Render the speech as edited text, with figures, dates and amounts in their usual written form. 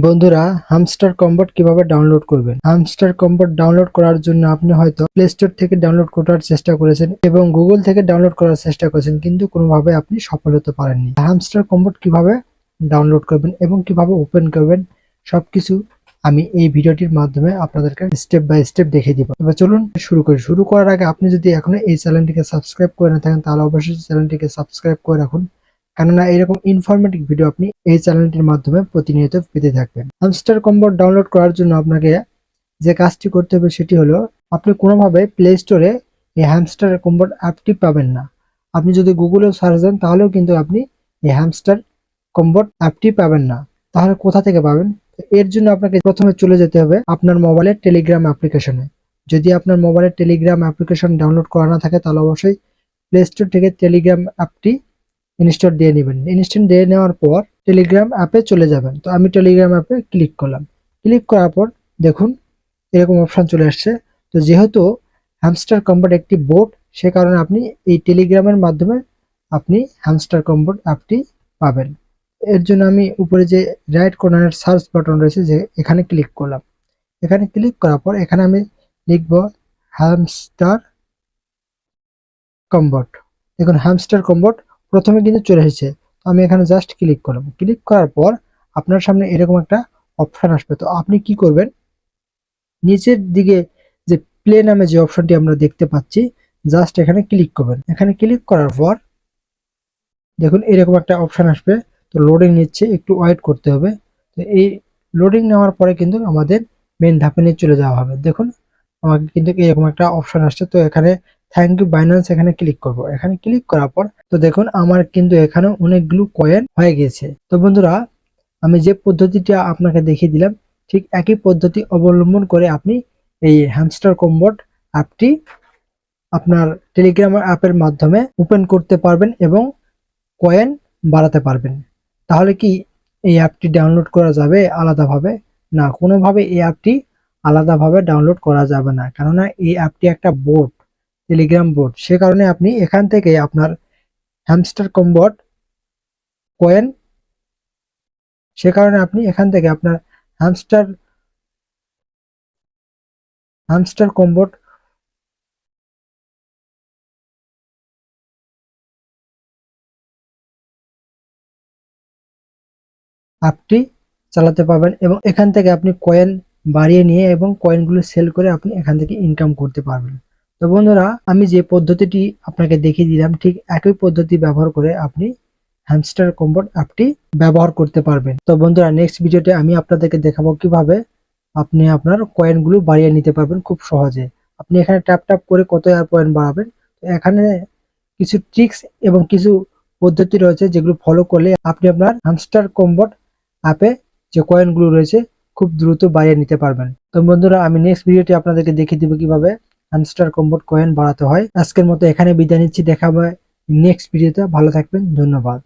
বন্ধুরা, হামস্টার কম্বট কিভাবে ডাউনলোড করবেন। হামস্টার কম্বট ডাউনলোড করার জন্য আপনি হয়তো প্লে স্টোর থেকে ডাউনলোড করার চেষ্টা করেছেন এবং গুগল থেকে ডাউনলোড করার চেষ্টা করেছেন, কিন্তু কোনোভাবে আপনি সফল হতে পারেননি। হামস্টার কম্বট কিভাবে ডাউনলোড করবেন এবং কিভাবে ওপেন করবেন সবকিছু আমি এই ভিডিওটির মাধ্যমে আপনাদেরকে স্টেপ বাই স্টেপ দেখিয়ে দিব। এবার চলুন শুরু করি। শুরু করার আগে আপনি যদি এখনো এই চ্যানেলটিকে সাবস্ক্রাইব করে না থাকেন তাহলে অবশ্যই চ্যানেলটিকে সাবস্ক্রাইব করে রাখুন, কেননা এরকম ইনফরমেটিভ ভিডিও আপনি এই চ্যানেলটির মাধ্যমে প্রতিনিয়ত পেতে থাকবেন। হামস্টার কম্বট ডাউনলোড করার জন্য আপনাকে যে কাজটি করতে হবে সেটি হলো, আপনি কোনোভাবে প্লে স্টোরে এই হ্যামস্টার কম্বট অ্যাপটি পাবেন না। আপনি যদি গুগলেও সার্চ দেন তাহলেও কিন্তু আপনি এই হ্যামস্টার কম্বট অ্যাপটি পাবেন না। তাহলে কোথা থেকে পাবেন? এর জন্য আপনাকে প্রথমে চলে যেতে হবে আপনার মোবাইলের টেলিগ্রাম অ্যাপ্লিকেশনে। যদি আপনার মোবাইলের টেলিগ্রাম অ্যাপ্লিকেশন ডাউনলোড করা না থাকে তাহলে অবশ্যই প্লে স্টোর থেকে টেলিগ্রাম অ্যাপটি ইনস্টল দিয়ে নেবেন। ইনস্টল দিয়ে নেওয়ার পর টেলিগ্রাম অ্যাপে চলে যাবেন। তো আমি টেলিগ্রাম অ্যাপে ক্লিক করলাম। ক্লিক করার পর দেখুন এরকম অপশন চলে আসছে। তো যেহেতু হ্যামস্টার কম্বট একটি বোট, সে কারণে আপনি এই টেলিগ্রামের মাধ্যমে আপনি হ্যামস্টার কম্বট অ্যাপটি পাবেন। এর জন্য আমি উপরে যে রাইট কর্নারের সার্চ বাটন রয়েছে যে এখানে ক্লিক করলাম। এখানে ক্লিক করার পর এখানে আমি লিখব হ্যামস্টার কম্বট। দেখুন হ্যামস্টার কম্বট প্রথমে কিন্তু চলে এসেছে। তো আমি এখানে জাস্ট ক্লিক করলাম। ক্লিক করার পর আপনার সামনে এরকম একটা অপশন আসবে। তো আপনি কি করবেন, নিচের দিকে যে প্লে নামে যে অপশনটি আমরা দেখতে পাচ্ছি জাস্ট এখানে ক্লিক করবেন। এখানে ক্লিক করার পর দেখুন এরকম একটা অপশন আসবে। তো লোডিং নিচ্ছে, একটু ওয়েট করতে হবে। তো এই লোডিং নেওয়ার পরে কিন্তু আমাদের মেন ধাপে নিয়ে চলে যাওয়া হবে। দেখুন আমাকে কিন্তু এরকম একটা অপশন আসছে। তো এখানে থ্যাংক ইউ বাইন্যান্স এখানে ক্লিক করব। এখানে ক্লিক করার পর তো দেখুন আমার কিন্তু এখানে অনেকগুলো কয়েন হয়ে গেছে। তো বন্ধুরা, আমি যে পদ্ধতিটা আপনাকে দেখিয়ে দিলাম ঠিক একই পদ্ধতি অবলম্বন করে আপনি এই হ্যামস্টার কম্বট অ্যাপটি আপনার টেলিগ্রাম অ্যাপের মাধ্যমে ওপেন করতে পারবেন এবং কয়েন বাড়াতে পারবেন। তাহলে কি এই অ্যাপটি ডাউনলোড করা যাবে আলাদাভাবে? না, কোনোভাবে এই অ্যাপটি আলাদাভাবে ডাউনলোড করা যাবে না, কেননা এই অ্যাপটি একটা বোট, টেলিগ্রাম বোট। সে কারণে আপনি এখান থেকে আপনার হ্যামস্টার কম্বট কয়েন সে কারণে আপনি এখান থেকে আপনার হ্যামস্টার হ্যামস্টার কম্বট অ্যাপটি চালাতে পারবেন এবং এখান থেকে আপনি কয়েন বাড়িয়ে নিয়ে এবং কয়েনগুলো সেল করে আপনি এখান থেকে ইনকাম করতে পারবেন। তো বন্ধুরা, আমি যে পদ্ধতিটি আপনাকে দেখিয়ে দিলাম ঠিক একই পদ্ধতি ব্যবহার করে আপনি হ্যামস্টার কম্বট অ্যাপটি ব্যবহার করতে পারবেন। তো বন্ধুরা, নেক্সট ভিডিওতে আমি আপনাদেরকে দেখাবো কিভাবে আপনি আপনার কয়েনগুলো বাড়িয়ে নিতে পারবেন খুব সহজে। আপনি এখানে ট্যাপ ট্যাপ করে কত আর কয়েন বাড়াবেন। তো এখানে কিছু ট্রিক্স এবং কিছু পদ্ধতি রয়েছে যেগুলো ফলো করলে আপনি আপনার হ্যামস্টার কম্বট অ্যাপে যে কয়েনগুলো রয়েছে খুব দ্রুত বাড়িয়ে নিতে পারবেন। তো বন্ধুরা, আমি নেক্সট ভিডিওটি আপনাদেরকে দেখিয়ে দিব কিভাবে হ্যামস্টার কম্বট কয়েন বাড়াতে হয়। আজকের মতো এখানে বিদায় নিচ্ছি, দেখা হবে নেক্সট ভিডিওতে। ভালো থাকবেন, ধন্যবাদ।